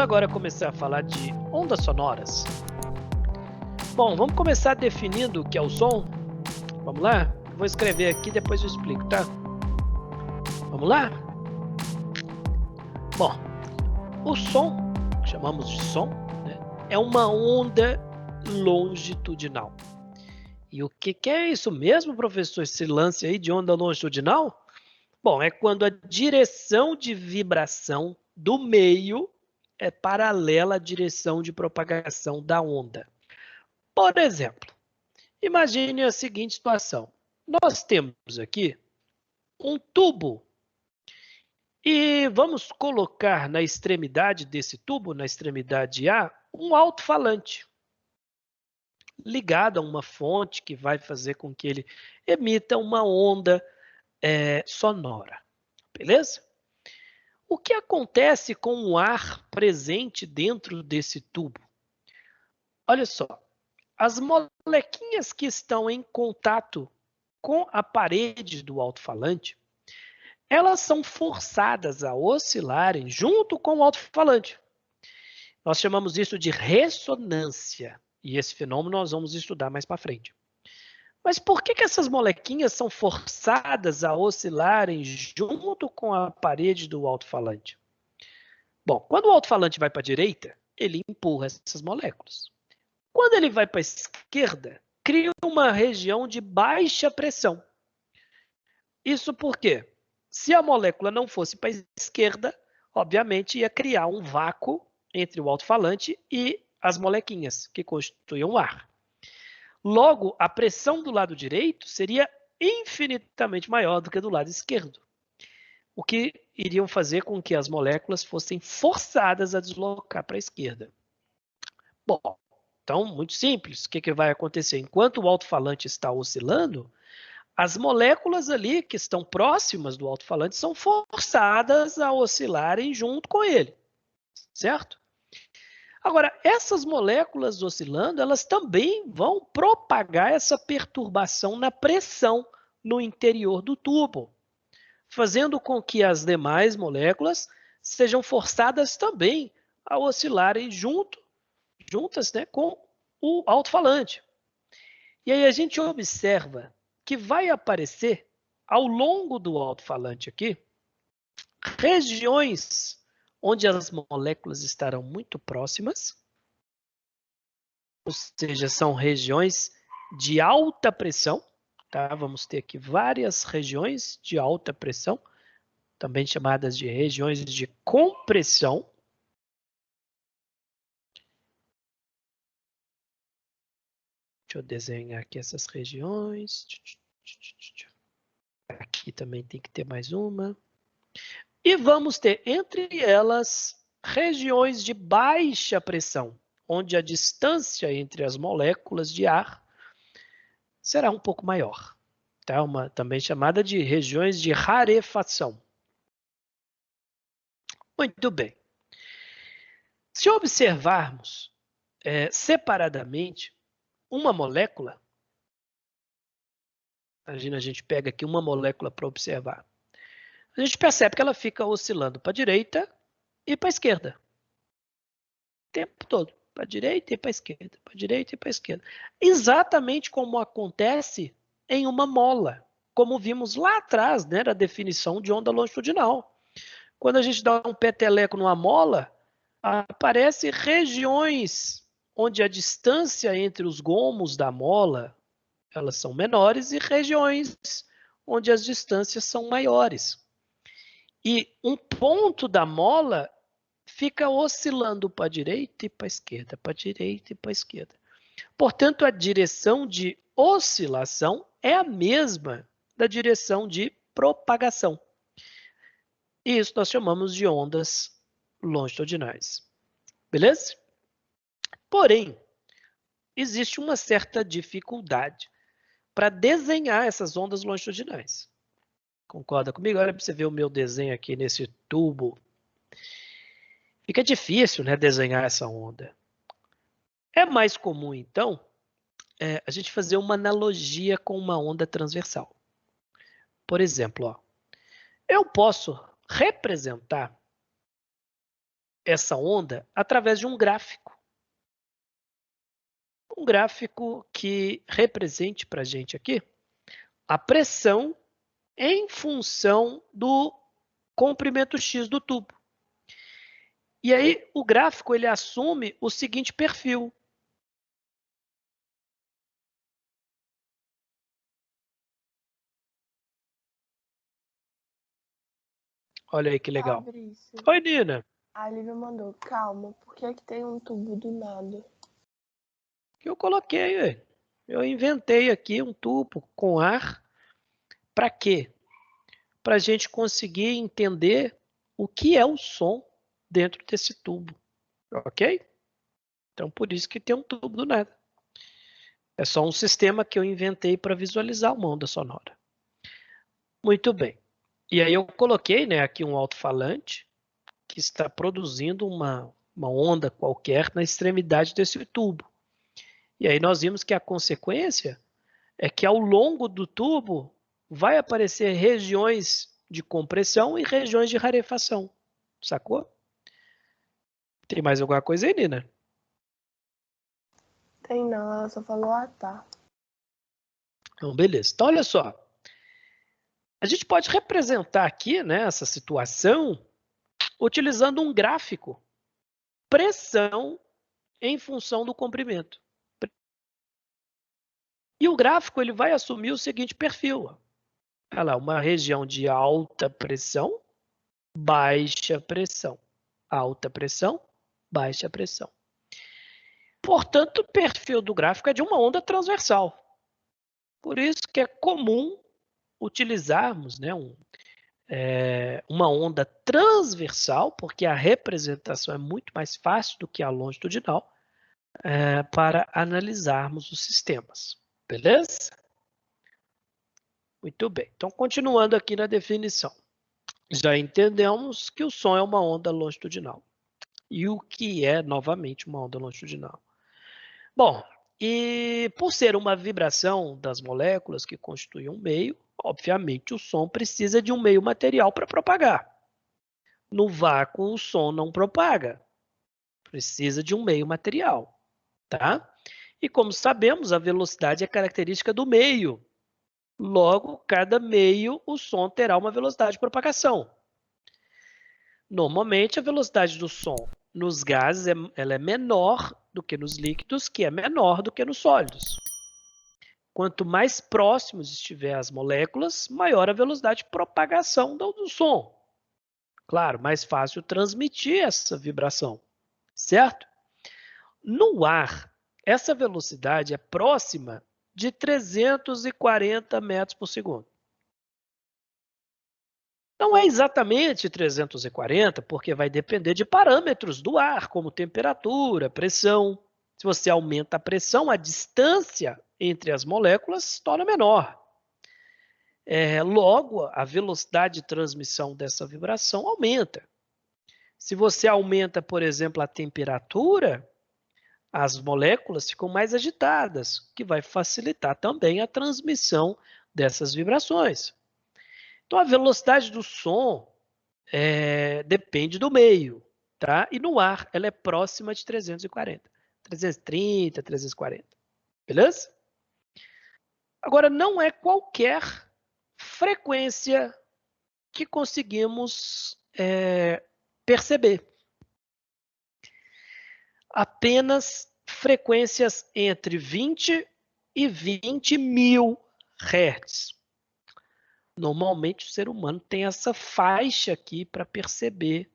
agora começar a falar de ondas sonoras. Bom, vamos começar definindo o que é o som? Vamos lá? Vou escrever aqui, depois eu explico, tá? Vamos lá? Bom, o som, que chamamos de som, né, é uma onda longitudinal. E o que é isso mesmo, professor, esse lance aí de onda longitudinal? Bom, é quando a direção de vibração do meio é paralela à direção de propagação da onda. Por exemplo, imagine a seguinte situação. Nós temos aqui um tubo e vamos colocar na extremidade desse tubo, na extremidade A, um alto-falante ligado a uma fonte que vai fazer com que ele emita uma onda sonora. Beleza? O que acontece com o ar presente dentro desse tubo? Olha só, as molequinhas que estão em contato com a parede do alto-falante, elas são forçadas a oscilarem junto com o alto-falante. Nós chamamos isso de ressonância, e esse fenômeno nós vamos estudar mais para frente. Mas por que essas molequinhas são forçadas a oscilarem junto com a parede do alto-falante? Bom, quando o alto-falante vai para a direita, ele empurra essas moléculas. Quando ele vai para a esquerda, cria uma região de baixa pressão. Isso porque, se a molécula não fosse para a esquerda, obviamente ia criar um vácuo entre o alto-falante e as molequinhas que constituem o ar. Logo, a pressão do lado direito seria infinitamente maior do que do lado esquerdo, o que iriam fazer com que as moléculas fossem forçadas a deslocar para a esquerda. Bom, então, muito simples, o que vai acontecer? Enquanto o alto-falante está oscilando, as moléculas ali que estão próximas do alto-falante são forçadas a oscilarem junto com ele, certo? Agora, essas moléculas oscilando, elas também vão propagar essa perturbação na pressão no interior do tubo, fazendo com que as demais moléculas sejam forçadas também a oscilarem juntas, né, com o alto-falante. E aí a gente observa que vai aparecer ao longo do alto-falante aqui regiões onde as moléculas estarão muito próximas, ou seja, são regiões de alta pressão, tá? Vamos ter aqui várias regiões de alta pressão, também chamadas de regiões de compressão. Deixa eu desenhar aqui essas regiões. Aqui também tem que ter mais uma. E vamos ter entre elas regiões de baixa pressão, onde a distância entre as moléculas de ar será um pouco maior. Tá? Também chamada de regiões de rarefação. Muito bem. Se observarmos separadamente uma molécula, imagina, a gente pega aqui uma molécula para observar. A gente percebe que ela fica oscilando para a direita e para a esquerda. O tempo todo. Para a direita e para a esquerda. Para a direita e para a esquerda. Exatamente como acontece em uma mola. Como vimos lá atrás, né, na definição de onda longitudinal. Quando a gente dá um peteleco numa mola, aparecem regiões onde a distância entre os gomos da mola elas são menores e regiões onde as distâncias são maiores. E um ponto da mola fica oscilando para a direita e para a esquerda, para a direita e para a esquerda. Portanto, a direção de oscilação é a mesma da direção de propagação. E isso nós chamamos de ondas longitudinais. Beleza? Porém, existe uma certa dificuldade para desenhar essas ondas longitudinais. Concorda comigo? Olha para você ver o meu desenho aqui nesse tubo. Fica difícil, né, desenhar essa onda. É mais comum, então, a gente fazer uma analogia com uma onda transversal. Por exemplo, ó, eu posso representar essa onda através de um gráfico. Um gráfico que represente para a gente aqui a pressão em função do comprimento X do tubo. E aí o gráfico ele assume o seguinte perfil. Olha aí que legal. Fabrício, Oi, Nina. a Lívia mandou, calma, por que que tem um tubo do nada? Que eu coloquei, eu inventei aqui um tubo com ar. Para quê? Para a gente conseguir entender o que é o som dentro desse tubo, ok? Então, por isso que tem um tubo do nada. É só um sistema que eu inventei para visualizar uma onda sonora. Muito bem. E aí eu coloquei, né, aqui um alto-falante que está produzindo uma onda qualquer na extremidade desse tubo. E aí nós vimos que a consequência é que ao longo do tubo vai aparecer regiões de compressão e regiões de rarefação. Sacou? Tem mais alguma coisa aí, Nina? Tem não, ela só falou, ah tá. Então, beleza. Então, olha só. A gente pode representar aqui, né, essa situação utilizando um gráfico. Pressão em função do comprimento. E o gráfico ele vai assumir o seguinte perfil. Olha lá, uma região de alta pressão, baixa pressão. Alta pressão, baixa pressão. Portanto, o perfil do gráfico é de uma onda transversal. Por isso que é comum utilizarmos, né, uma onda transversal, porque a representação é muito mais fácil do que a longitudinal, para analisarmos os sistemas. Beleza? Muito bem. Então, continuando aqui na definição. Já entendemos que o som é uma onda longitudinal. E o que é, novamente, uma onda longitudinal? Bom, e por ser uma vibração das moléculas que constituem um meio, obviamente o som precisa de um meio material para propagar. No vácuo, o som não propaga. Precisa de um meio material, tá? E como sabemos, a velocidade é característica do meio. Logo, cada meio, o som terá uma velocidade de propagação. Normalmente, a velocidade do som nos gases ela é menor do que nos líquidos, que é menor do que nos sólidos. Quanto mais próximos estiver as moléculas, maior a velocidade de propagação do som. Claro, mais fácil transmitir essa vibração, certo? No ar, essa velocidade é próxima de 340 metros por segundo. Não é exatamente 340, porque vai depender de parâmetros do ar, como temperatura, pressão. Se você aumenta a pressão, a distância entre as moléculas se torna menor. Logo, a velocidade de transmissão dessa vibração aumenta. Se você aumenta, por exemplo, a temperatura, as moléculas ficam mais agitadas, que vai facilitar também a transmissão dessas vibrações. Então, a velocidade do som depende do meio, tá? E no ar, ela é próxima de 340, 330, 340, beleza? Agora, não é qualquer frequência que conseguimos perceber. Apenas frequências entre 20 e 20 mil Hz. Normalmente o ser humano tem essa faixa aqui para perceber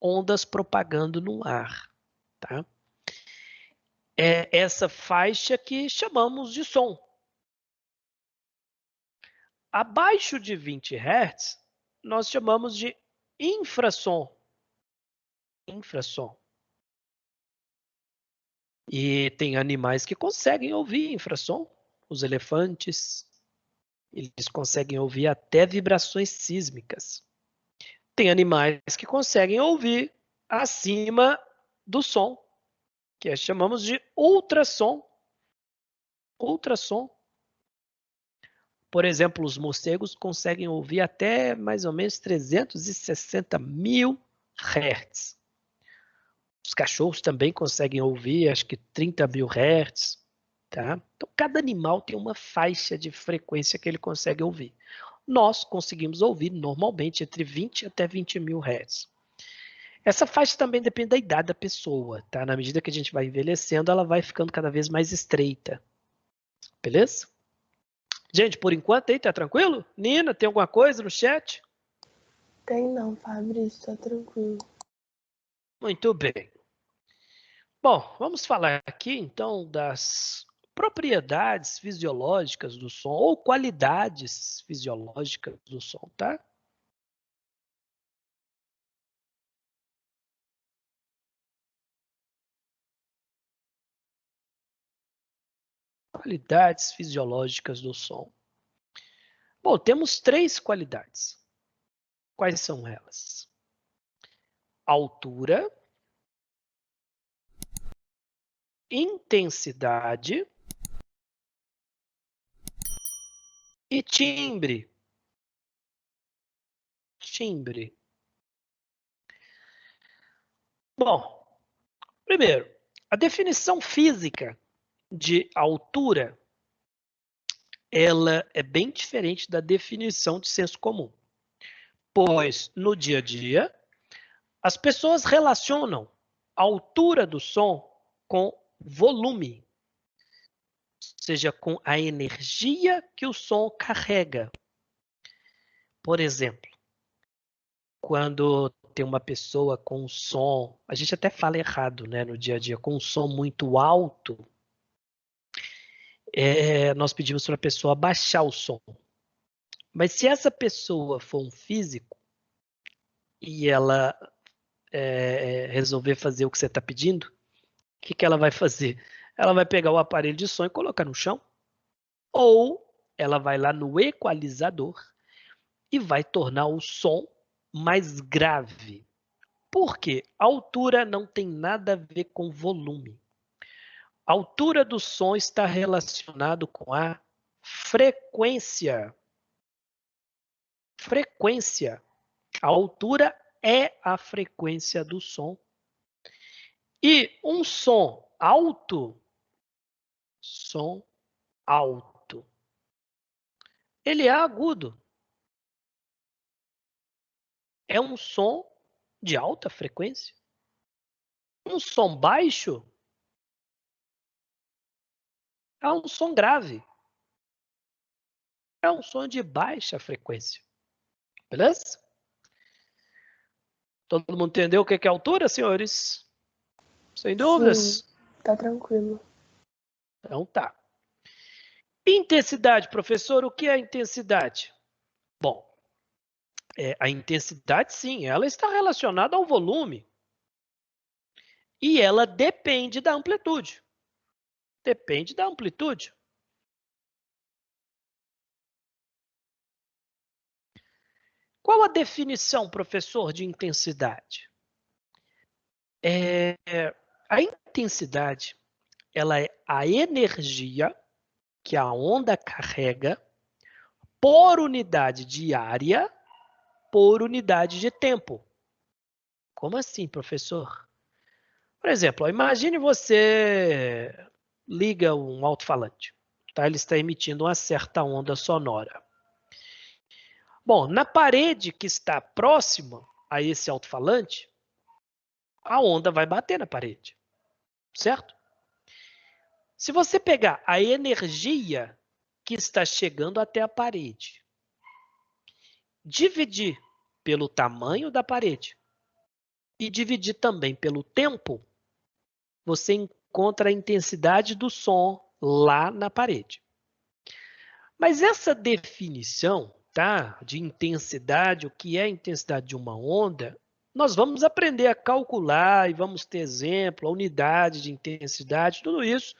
ondas propagando no ar. Tá? É essa faixa que chamamos de som. Abaixo de 20 Hz, nós chamamos de infrassom. Infrassom. E tem animais que conseguem ouvir infrassom. Os elefantes, eles conseguem ouvir até vibrações sísmicas. Tem animais que conseguem ouvir acima do som, que chamamos de ultrassom. Ultrassom. Por exemplo, os morcegos conseguem ouvir até mais ou menos 360 mil Hz. Os cachorros também conseguem ouvir, acho que 30 mil Hz. Tá? Então, cada animal tem uma faixa de frequência que ele consegue ouvir. Nós conseguimos ouvir normalmente entre 20 até 20 mil Hz. Essa faixa também depende da idade da pessoa, tá? Na medida que a gente vai envelhecendo, ela vai ficando cada vez mais estreita. Beleza? Gente, por enquanto aí, tá tranquilo? Nina, tem alguma coisa no chat? Tem não, Fabrício, tá tranquilo. Muito bem. Bom, vamos falar aqui então das propriedades fisiológicas do som ou qualidades fisiológicas do som, tá? Qualidades fisiológicas do som. Bom, temos 3 qualidades. Quais são elas? Altura, intensidade e timbre. Timbre. Bom, primeiro, a definição física de altura, ela é bem diferente da definição de senso comum. Pois, no dia a dia, as pessoas relacionam a altura do som com volume, ou seja, com a energia que o som carrega. Por exemplo, quando tem uma pessoa com um som, a gente até fala errado, né, no dia a dia, com um som muito alto, nós pedimos para a pessoa baixar o som. Mas se essa pessoa for um físico e ela resolver fazer o que você está pedindo, o que ela vai fazer? Ela vai pegar o aparelho de som e colocar no chão, ou ela vai lá no equalizador e vai tornar o som mais grave. Por quê? A altura não tem nada a ver com volume. A altura do som está relacionado com a frequência. Frequência. A altura é a frequência do som. E um som alto, ele é agudo. É um som de alta frequência. Um som baixo é um som grave. É um som de baixa frequência. Beleza? Todo mundo entendeu o que é altura, senhores? Sem dúvidas? Sim, tá tranquilo. Então tá. Intensidade, professor, o que é intensidade? Bom, a intensidade, sim, ela está relacionada ao volume. E ela depende da amplitude. Depende da amplitude. Qual a definição, professor, de intensidade? A intensidade, ela é a energia que a onda carrega por unidade de área, por unidade de tempo. Como assim, professor? Por exemplo, imagine você liga um alto-falante. Tá? Ele está emitindo uma certa onda sonora. Bom, na parede que está próxima a esse alto-falante, a onda vai bater na parede, certo? Se você pegar a energia que está chegando até a parede, dividir pelo tamanho da parede e dividir também pelo tempo, você encontra a intensidade do som lá na parede. Mas essa definição, tá, de intensidade, o que é a intensidade de uma onda, nós vamos aprender a calcular e vamos ter exemplo, a unidade de intensidade, tudo isso,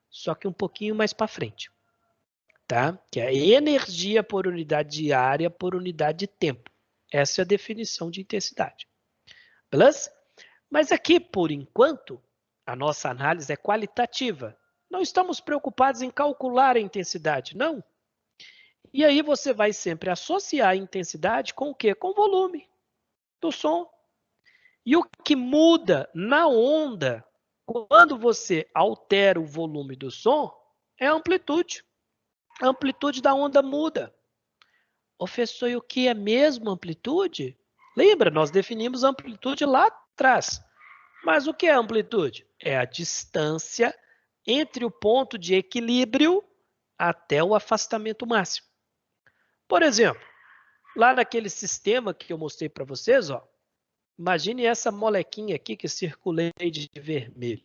só que um pouquinho mais para frente, tá? Que é energia por unidade de área por unidade de tempo. Essa é a definição de intensidade. Beleza? Mas aqui, por enquanto, a nossa análise é qualitativa. Não estamos preocupados em calcular a intensidade, não. E aí você vai sempre associar a intensidade com o quê? Com o volume do som. E o que muda na onda, quando você altera o volume do som, é a amplitude. A amplitude da onda muda. Professor, e o que é mesmo amplitude? Lembra, nós definimos amplitude lá atrás. Mas o que é amplitude? É a distância entre o ponto de equilíbrio até o afastamento máximo. Por exemplo, lá naquele sistema que eu mostrei para vocês, ó, imagine essa molequinha aqui que circulei de vermelho.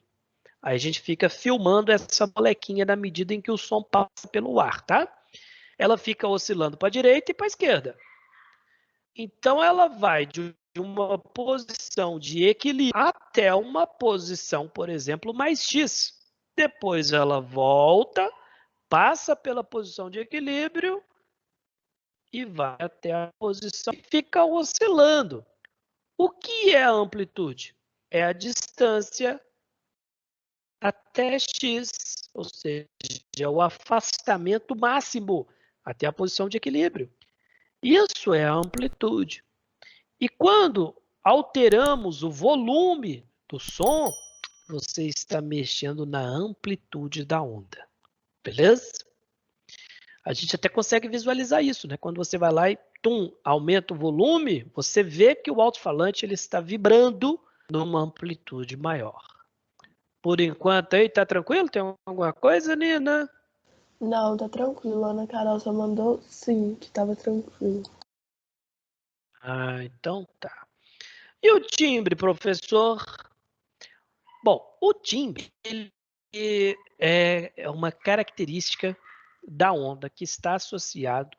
Aí a gente fica filmando essa molequinha na medida em que o som passa pelo ar, tá? Ela fica oscilando para a direita e para a esquerda. Então ela vai de uma posição de equilíbrio até uma posição, por exemplo, mais X. Depois ela volta, passa pela posição de equilíbrio e vai até a posição e fica oscilando. O que é a amplitude? É a distância até X, ou seja, o afastamento máximo até a posição de equilíbrio. Isso é a amplitude. E quando alteramos o volume do som, você está mexendo na amplitude da onda. Beleza? A gente até consegue visualizar isso, né? Quando você vai lá e aumenta o volume, você vê que o alto-falante ele está vibrando numa amplitude maior. Por enquanto aí, tá tranquilo? Tem alguma coisa, Nina? Não, tá tranquilo. A Ana Carol só mandou sim, que tava tranquilo. Ah, então tá. E o timbre, professor? Bom, o timbre ele é uma característica da onda que está associado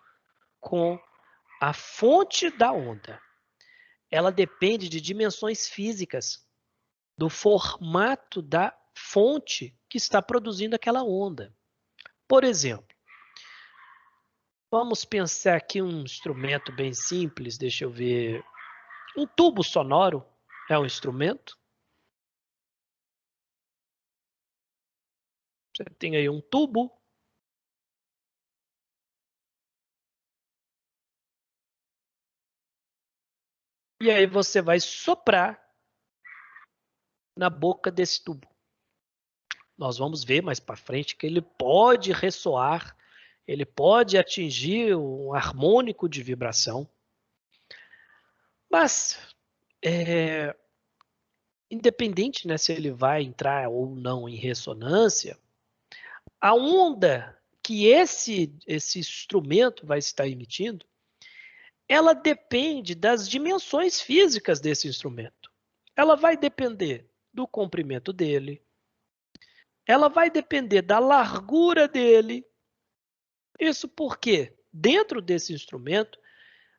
com a fonte da onda. Ela depende de dimensões físicas, do formato da fonte que está produzindo aquela onda. Por exemplo, vamos pensar aqui um instrumento bem simples, deixa eu ver. Um tubo sonoro é um instrumento. Você tem aí um tubo. E aí você vai soprar na boca desse tubo. Nós vamos ver mais para frente que ele pode ressoar, ele pode atingir um harmônico de vibração. Mas, independente, né, se ele vai entrar ou não em ressonância, a onda que esse instrumento vai estar emitindo, ela depende das dimensões físicas desse instrumento. Ela vai depender do comprimento dele, ela vai depender da largura dele. Isso porque dentro desse instrumento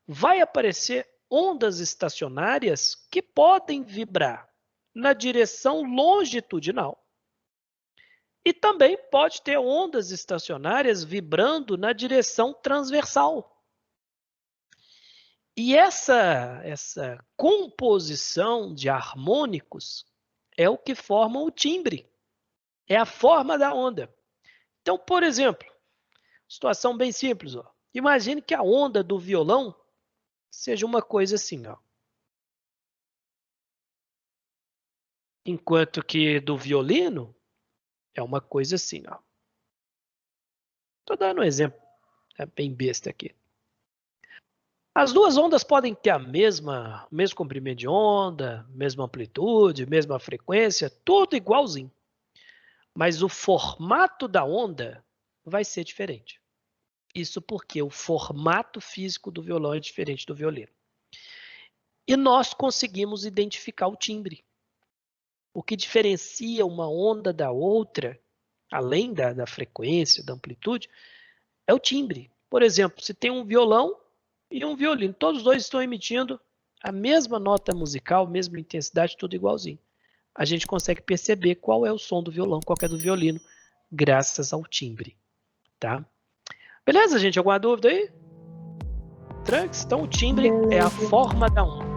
vai aparecer ondas estacionárias que podem vibrar na direção longitudinal. E também pode ter ondas estacionárias vibrando na direção transversal. E essa composição de harmônicos é o que forma o timbre. É a forma da onda. Então, por exemplo, situação bem simples. Ó. Imagine que a onda do violão seja uma coisa assim. Ó. Enquanto que do violino é uma coisa assim. Estou dando um exemplo bem besta aqui. As duas ondas podem ter o mesmo comprimento de onda, mesma amplitude, mesma frequência, tudo igualzinho. Mas o formato da onda vai ser diferente. Isso porque o formato físico do violão é diferente do violino. E nós conseguimos identificar o timbre. O que diferencia uma onda da outra, além da frequência, da amplitude, é o timbre. Por exemplo, se tem um violão e um violino, todos os dois estão emitindo a mesma nota musical, mesma intensidade, tudo igualzinho. A gente consegue perceber qual é o som do violão, qual é do violino, graças ao timbre. Tá? Beleza, gente? Alguma dúvida aí? Tranks? Então o timbre é a forma da onda.